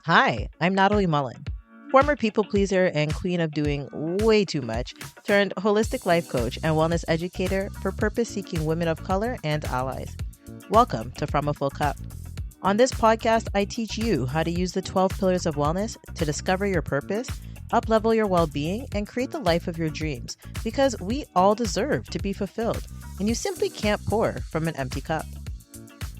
Hi, I'm Natalie Mullen, former people pleaser and queen of doing way too much, turned holistic life coach and wellness educator for purpose seeking women of color and allies. Welcome to From a Full Cup. On this podcast, I teach you how to use the 12 pillars of wellness to discover your purpose, uplevel your well being, and create the life of your dreams because we all deserve to be fulfilled, and you simply can't pour from an empty cup.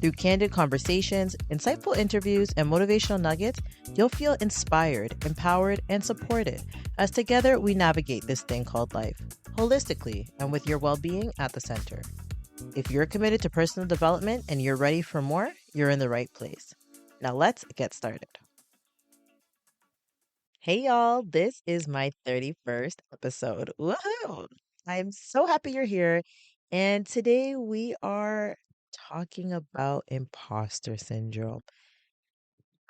Through candid conversations, insightful interviews, and motivational nuggets, you'll feel inspired, empowered, and supported as together we navigate this thing called life, holistically and with your well being at the center. If you're committed to personal development and you're ready for more, you're in the right place. Now let's get started. Hey y'all, this is my 31st episode. Woohoo! I'm so happy you're here. And today we are talking about imposter syndrome.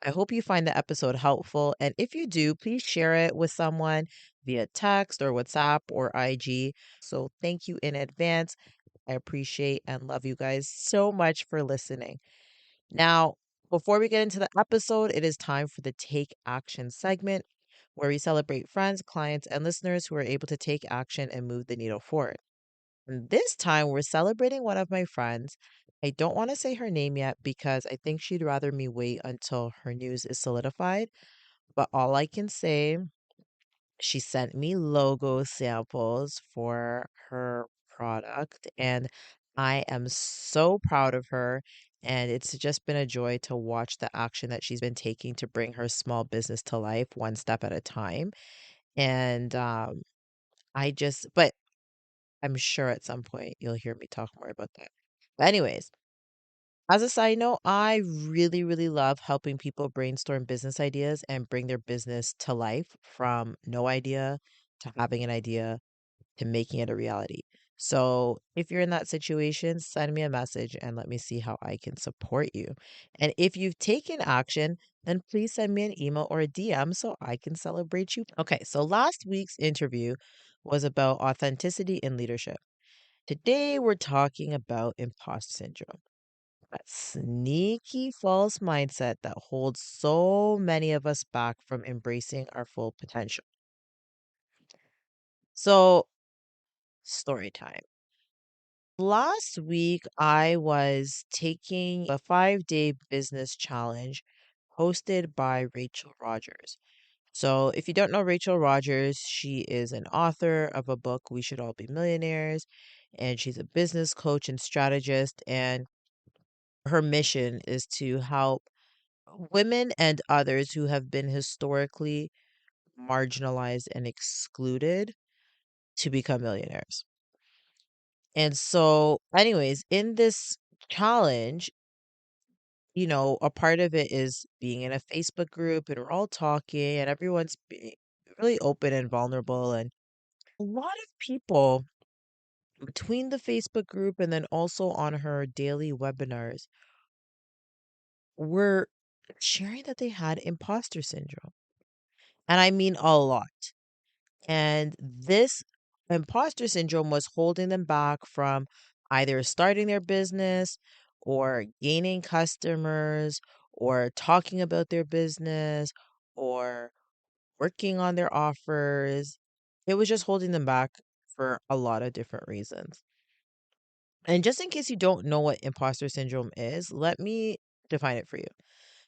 I hope you find the episode helpful. And if you do, please share it with someone via text or WhatsApp or IG. So thank you in advance. I appreciate and love you guys so much for listening. Now, before we get into the episode, it is time for the Take Action segment where we celebrate friends, clients, and listeners who are able to take action and move the needle forward. And this time, we're celebrating one of my friends. I don't want to say her name yet because I think she'd rather me wait until her news is solidified. But all I can say, she sent me logo samples for her product, and I am so proud of her. And it's just been a joy to watch the action that she's been taking to bring her small business to life one step at a time. And but I'm sure at some point you'll hear me talk more about that. But, anyways, as a side note, I really, really love helping people brainstorm business ideas and bring their business to life from no idea to having an idea to making it a reality. So if you're in that situation, send me a message and let me see how I can support you. And if you've taken action, then please send me an email or a DM so I can celebrate you. Okay, so last week's interview was about authenticity in leadership. Today we're talking about imposter syndrome, that sneaky false mindset that holds so many of us back from embracing our full potential. So, story time. Last week, I was taking a 5-day business challenge hosted by Rachel Rogers. So, if you don't know Rachel Rogers, she is an author of a book, We Should All Be Millionaires, and she's a business coach and strategist. And her mission is to help women and others who have been historically marginalized and excluded to become millionaires. And so, anyways, in this challenge, a part of it is being in a Facebook group and we're all talking and everyone's being really open and vulnerable. And a lot of people between the Facebook group and then also on her daily webinars were sharing that they had imposter syndrome. And I mean a lot. And this imposter syndrome was holding them back from either starting their business or gaining customers or talking about their business or working on their offers. It was just holding them back for a lot of different reasons. And just in case you don't know what imposter syndrome is, let me define it for you.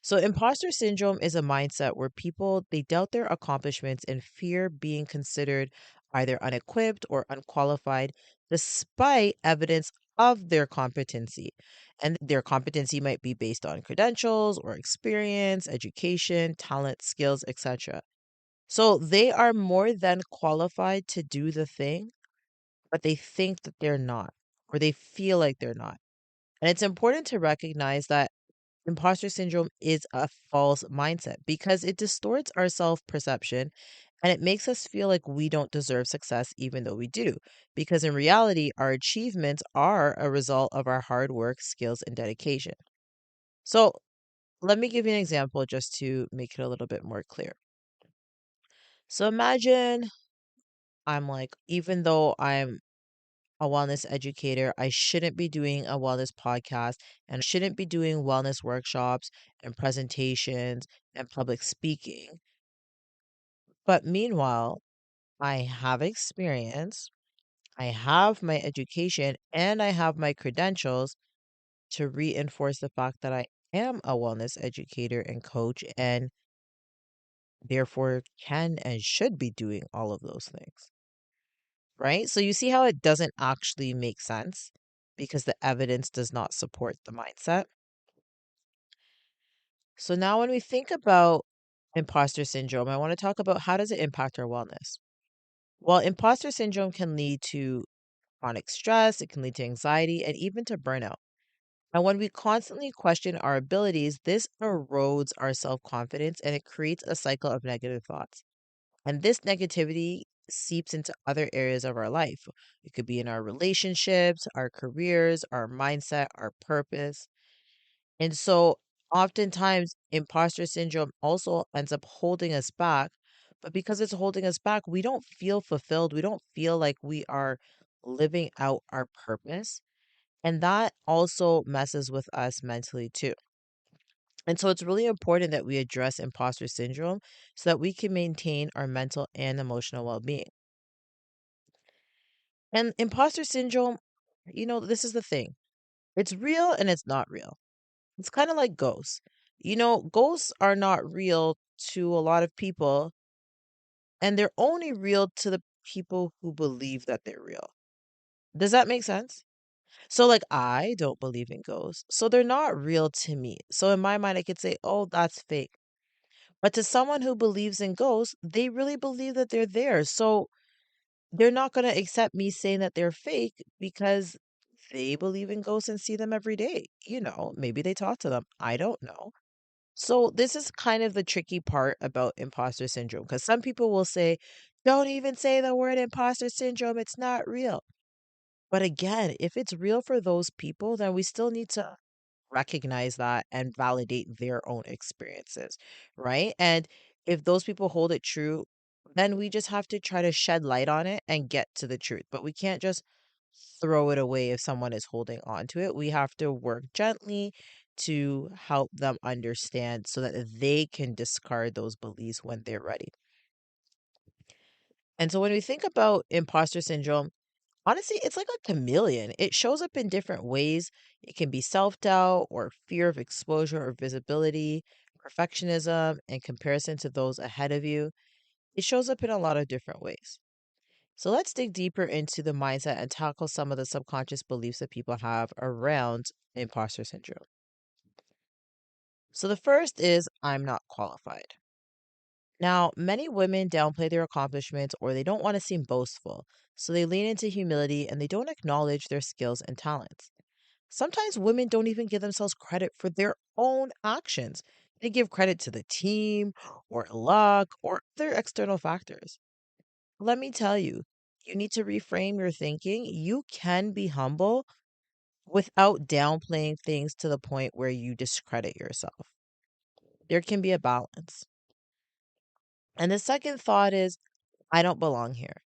So imposter syndrome is a mindset where people they doubt their accomplishments and fear being considered either unequipped or unqualified despite evidence of their competency. And their competency might be based on credentials or experience, education, talent, skills, etc. So they are more than qualified to do the thing, but they think that they're not, or they feel like they're not. And it's important to recognize that imposter syndrome is a false mindset because it distorts our self perception and it makes us feel like we don't deserve success even though we do. Because in reality, our achievements are a result of our hard work, skills, and dedication. So let me give you an example just to make it a little bit more clear. So imagine I'm like, even though I'm a wellness educator. I shouldn't be doing a wellness podcast and I shouldn't be doing wellness workshops and presentations and public speaking. But meanwhile, I have experience, I have my education, and I have my credentials to reinforce the fact that I am a wellness educator and coach and therefore can and should be doing all of those things. Right? So you see how it doesn't actually make sense because the evidence does not support the mindset. So now when we think about imposter syndrome, I want to talk about how does it impact our wellness? Well, imposter syndrome can lead to chronic stress, it can lead to anxiety, and even to burnout. And when we constantly question our abilities, this erodes our self confidence and it creates a cycle of negative thoughts. And this negativity seeps into other areas of our life. It could be in our relationships, our careers, our mindset, our purpose. And so, oftentimes, imposter syndrome also ends up holding us back. But because it's holding us back, we don't feel fulfilled. We don't feel like we are living out our purpose. And that also messes with us mentally too. And so it's really important that we address imposter syndrome so that we can maintain our mental and emotional well being. And imposter syndrome, this is the thing, it's real and it's not real. It's kind of like ghosts. Ghosts are not real to a lot of people, and they're only real to the people who believe that they're real. Does that make sense? So, like, I don't believe in ghosts, so they're not real to me. So, in my mind, I could say, oh, that's fake. But to someone who believes in ghosts, they really believe that they're there. So, they're not going to accept me saying that they're fake because they believe in ghosts and see them every day. Maybe they talk to them. I don't know. So, this is kind of the tricky part about imposter syndrome because some people will say, don't even say the word imposter syndrome. It's not real. But again, if it's real for those people, then we still need to recognize that and validate their own experiences, right? And if those people hold it true, then we just have to try to shed light on it and get to the truth. But we can't just throw it away if someone is holding on to it. We have to work gently to help them understand so that they can discard those beliefs when they're ready. And so when we think about imposter syndrome, honestly, it's like a chameleon. It shows up in different ways. It can be self doubt or fear of exposure or visibility, perfectionism, and comparison to those ahead of you. It shows up in a lot of different ways. So let's dig deeper into the mindset and tackle some of the subconscious beliefs that people have around imposter syndrome. So the first is I'm not qualified. Now, many women downplay their accomplishments or they don't want to seem boastful. So they lean into humility and they don't acknowledge their skills and talents. Sometimes women don't even give themselves credit for their own actions. They give credit to the team or luck or other external factors. Let me tell you, you need to reframe your thinking. You can be humble without downplaying things to the point where you discredit yourself. There can be a balance. And the second thought is, I don't belong here.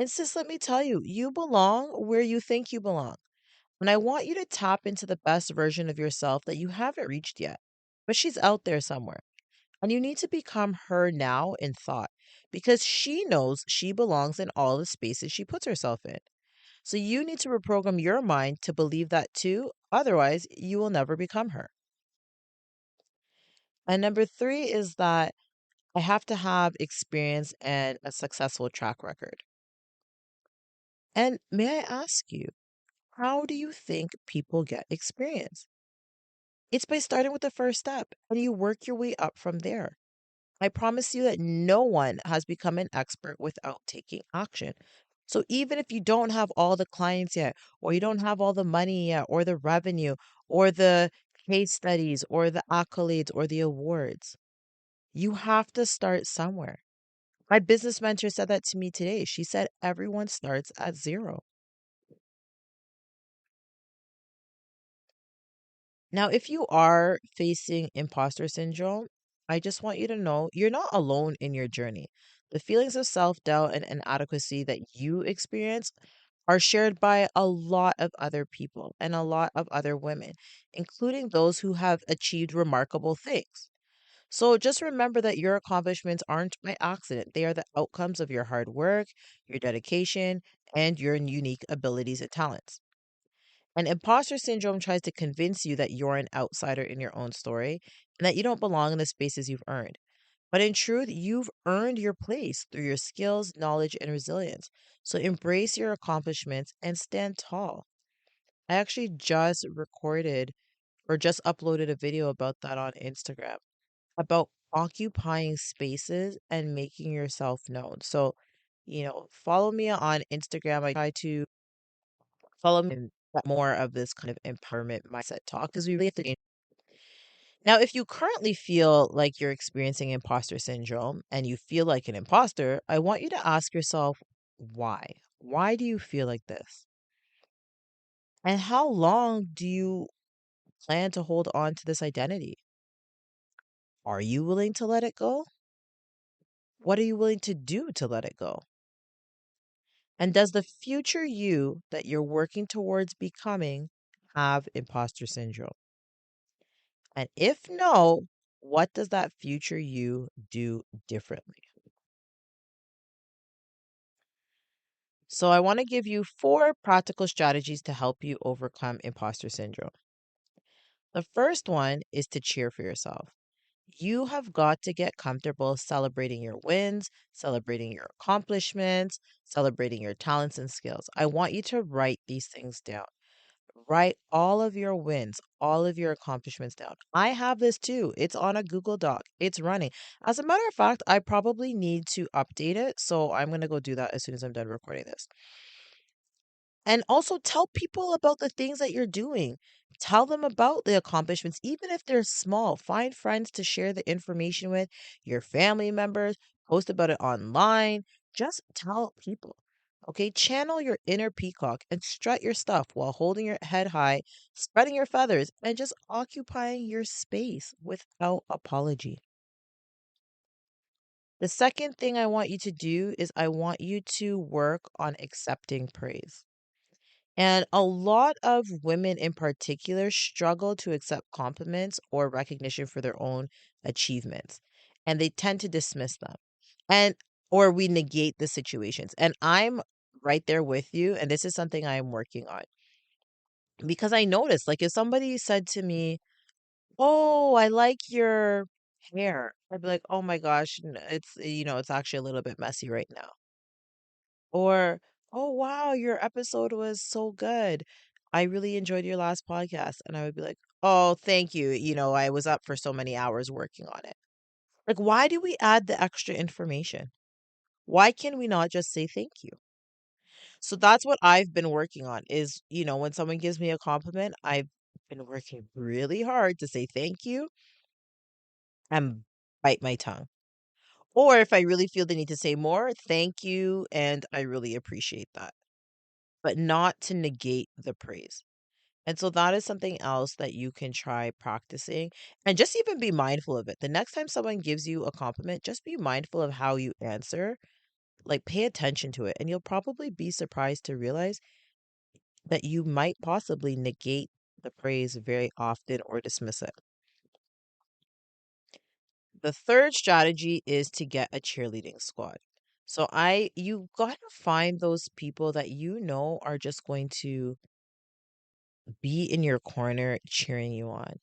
And sis, let me tell you, you belong where you think you belong. And I want you to tap into the best version of yourself that you haven't reached yet, but she's out there somewhere. And you need to become her now in thought because she knows she belongs in all the spaces she puts herself in. So you need to reprogram your mind to believe that too. Otherwise, you will never become her. And number three is that I have to have experience and a successful track record. And may I ask you, how do you think people get experience? It's by starting with the first step and you work your way up from there. I promise you that no one has become an expert without taking action. So even if you don't have all the clients yet, or you don't have all the money yet, or the revenue, or the case studies, or the accolades, or the awards, you have to start somewhere. My business mentor said that to me today. She said everyone starts at zero. Now, if you are facing imposter syndrome, I just want you to know you're not alone in your journey. The feelings of self doubt and inadequacy that you experience are shared by a lot of other people and a lot of other women, including those who have achieved remarkable things. So just remember that your accomplishments aren't by accident. They are the outcomes of your hard work, your dedication, and your unique abilities and talents. And imposter syndrome tries to convince you that you're an outsider in your own story and that you don't belong in the spaces you've earned. But in truth, you've earned your place through your skills, knowledge, and resilience. So embrace your accomplishments and stand tall. I actually just recorded or just uploaded a video about that on Instagram about occupying spaces and making yourself known. So, follow me on Instagram. I try to follow me and get more of this kind of empowerment mindset talk because we really have to. Now, if you currently feel like you're experiencing imposter syndrome and you feel like an imposter, I want you to ask yourself why. Why do you feel like this? And how long do you plan to hold on to this identity? Are you willing to let it go? What are you willing to do to let it go? And does the future you that you're working towards becoming have imposter syndrome? And if no, what does that future you do differently? So, I want to give you four practical strategies to help you overcome imposter syndrome. The first one is to cheer for yourself. You have got to get comfortable celebrating your wins, celebrating your accomplishments, celebrating your talents and skills. I want you to write these things down. Write all of your wins, all of your accomplishments down. I have this too. It's on a Google Doc. It's running. As a matter of fact, I probably need to update it. So I'm going to go do that as soon as I'm done recording this. And also tell people about the things that you're doing. Tell them about the accomplishments, even if they're small. Find friends to share the information with, your family members, post about it online. Just tell people. Okay, channel your inner peacock and strut your stuff while holding your head high, spreading your feathers, and just occupying your space without apology. The second thing I want you to do is I want you to work on accepting praise. And a lot of women in particular struggle to accept compliments or recognition for their own achievements. And they tend to dismiss them. And or we negate the situations. And I'm right there with you. And this is something I am working on. Because I noticed, like if somebody said to me, "Oh, I like your hair." I'd be like, "Oh my gosh, it's actually a little bit messy right now." Or, "Oh, wow, your episode was so good. I really enjoyed your last podcast." And I would be like, "Oh, thank you. I was up for so many hours working on it." Like, why do we add the extra information? Why can we not just say thank you? So that's what I've been working on is, when someone gives me a compliment, I've been working really hard to say thank you and bite my tongue. Or if I really feel the need to say more, thank you and I really appreciate that, but not to negate the praise. And so that is something else that you can try practicing and just even be mindful of it. The next time someone gives you a compliment, just be mindful of how you answer, like pay attention to it. And you'll probably be surprised to realize that you might possibly negate the praise very often or dismiss it. The third strategy is to get a cheerleading squad. So you got to find those people that are just going to be in your corner cheering you on.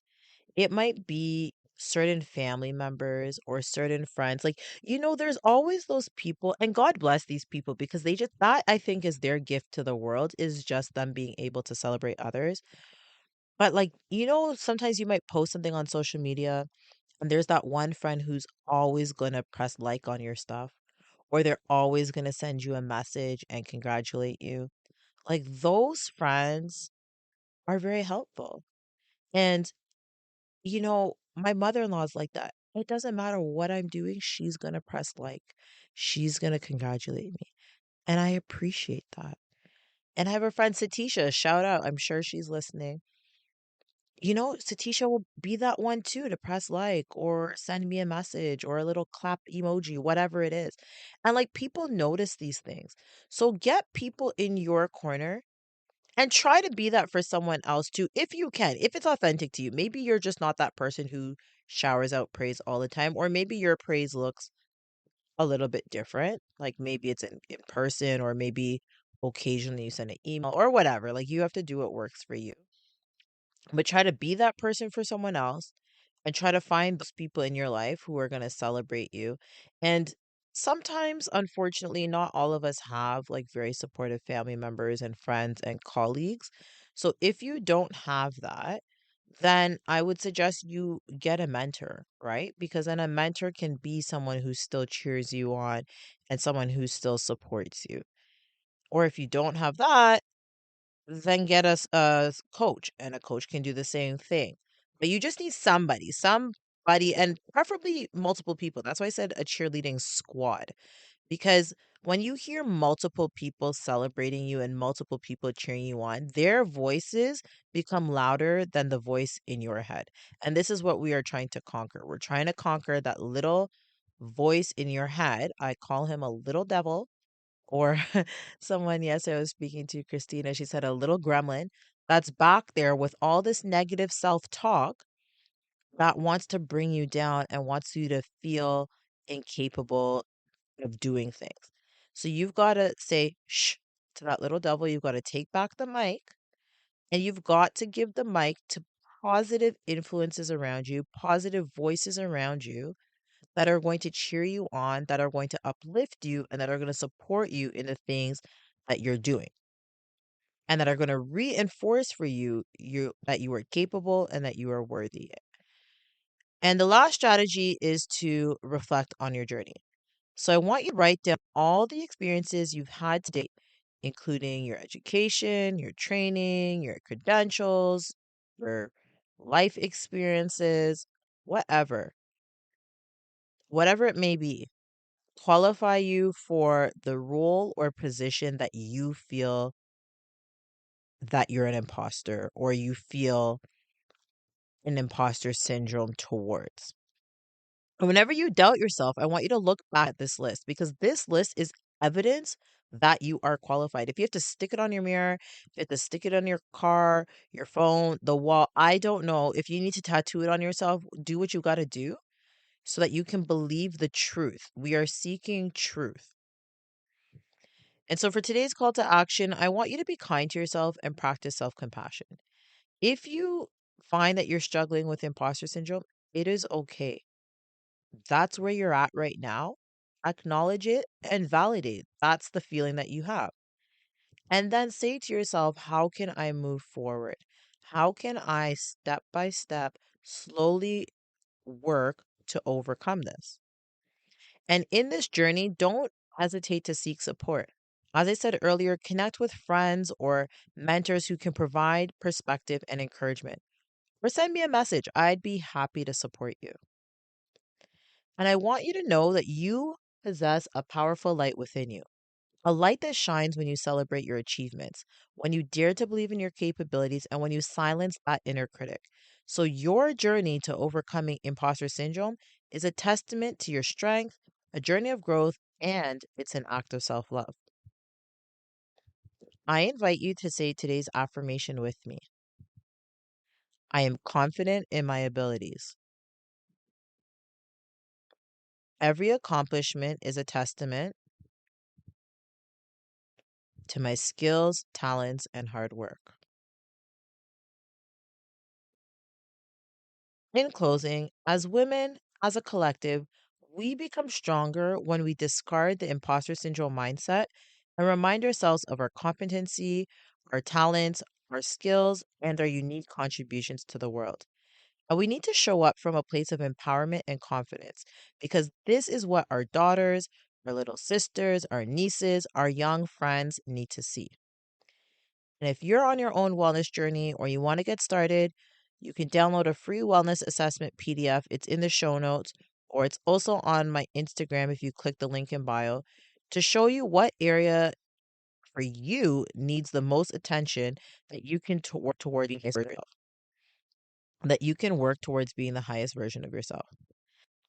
It might be certain family members or certain friends. Like, there's always those people, and God bless these people because that I think is their gift to the world is just them being able to celebrate others. But, like, sometimes you might post something on social media and there's that one friend who's always going to press like on your stuff, or they're always going to send you a message and congratulate you. Like, those friends are very helpful. And my mother-in-law is like that. It doesn't matter what I'm doing, she's gonna press like. She's gonna congratulate me. And I appreciate that. And I have a friend, Satisha, shout out. I'm sure she's listening. Satisha will be that one too to press like or send me a message or a little clap emoji, whatever it is. And like people notice these things. So get people in your corner and try to be that for someone else too, if you can, if it's authentic to you. Maybe you're just not that person who showers out praise all the time, or maybe your praise looks a little bit different. Like maybe it's in person, or maybe occasionally you send an email or whatever. Like you have to do what works for you. But try to be that person for someone else and try to find those people in your life who are going to celebrate you. And sometimes, unfortunately, not all of us have like very supportive family members and friends and colleagues. So if you don't have that, then I would suggest you get a mentor, right? Because then a mentor can be someone who still cheers you on and someone who still supports you. Or if you don't have that, then get us a coach, and a coach can do the same thing. But you just need somebody, and preferably multiple people. That's why I said a cheerleading squad, because when you hear multiple people celebrating you and multiple people cheering you on, their voices become louder than the voice in your head. And this is what we are trying to conquer. We're trying to conquer that little voice in your head. I call him a little devil, or someone yesterday I was speaking to, Christina, she said a little gremlin that's back there with all this negative self-talk that wants to bring you down and wants you to feel incapable of doing things. So you've got to say shh to that little devil. You've got to take back the mic, and you've got to give the mic to positive influences around you, positive voices around you that are going to cheer you on, that are going to uplift you, and that are going to support you in the things that you're doing, and that are going to reinforce for you that you are capable and that you are worthy. And the last strategy is to reflect on your journey. So I want you to write down all the experiences you've had to date, including your education, your training, your credentials, your life experiences, whatever, whatever it may be, qualify you for the role or position that you feel that you're an imposter, or you feel an imposter syndrome towards. And whenever you doubt yourself, I want you to look back at this list, because this list is evidence that you are qualified. If you have to stick it on your mirror, if you have to stick it on your car, your phone, the wall, I don't know. If you need to tattoo it on yourself, do what you got to do so that you can believe the truth. We are seeking truth. And so for today's call to action, I want you to be kind to yourself and practice self compassion. If you find that you're struggling with imposter syndrome, it is okay. That's where you're at right now. Acknowledge it and validate. That's the feeling that you have. And then say to yourself, how can I move forward? How can I step by step slowly work to overcome this? And in this journey, don't hesitate to seek support. As I said earlier, connect with friends or mentors who can provide perspective and encouragement. Or send me a message. I'd be happy to support you. And I want you to know that you possess a powerful light within you, a light that shines when you celebrate your achievements, when you dare to believe in your capabilities, and when you silence that inner critic. So, your journey to overcoming imposter syndrome is a testament to your strength, a journey of growth, and it's an act of self love. I invite you to say today's affirmation with me. I am confident in my abilities. Every accomplishment is a testament to my skills, talents, and hard work. In closing, as women, as a collective, we become stronger when we discard the imposter syndrome mindset and remind ourselves of our competency, our talents, our skills, and our unique contributions to the world. And we need to show up from a place of empowerment and confidence, because this is what our daughters, our little sisters, our nieces, our young friends need to see. And if you're on your own wellness journey or you want to get started, you can download a free wellness assessment PDF. It's in the show notes, or it's also on my Instagram if you click the link in bio, to show you what area for you needs the most attention that you can work toward being yourself. that you can work towards being the highest version of yourself.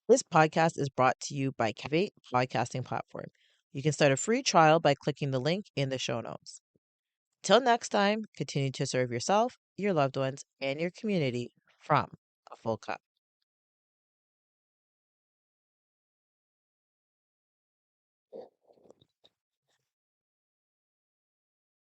This podcast is brought to you by Captivate Podcasting Platform. You can start a free trial by clicking the link in the show notes. Till next time, continue to serve yourself, your loved ones, and your community from a full cup.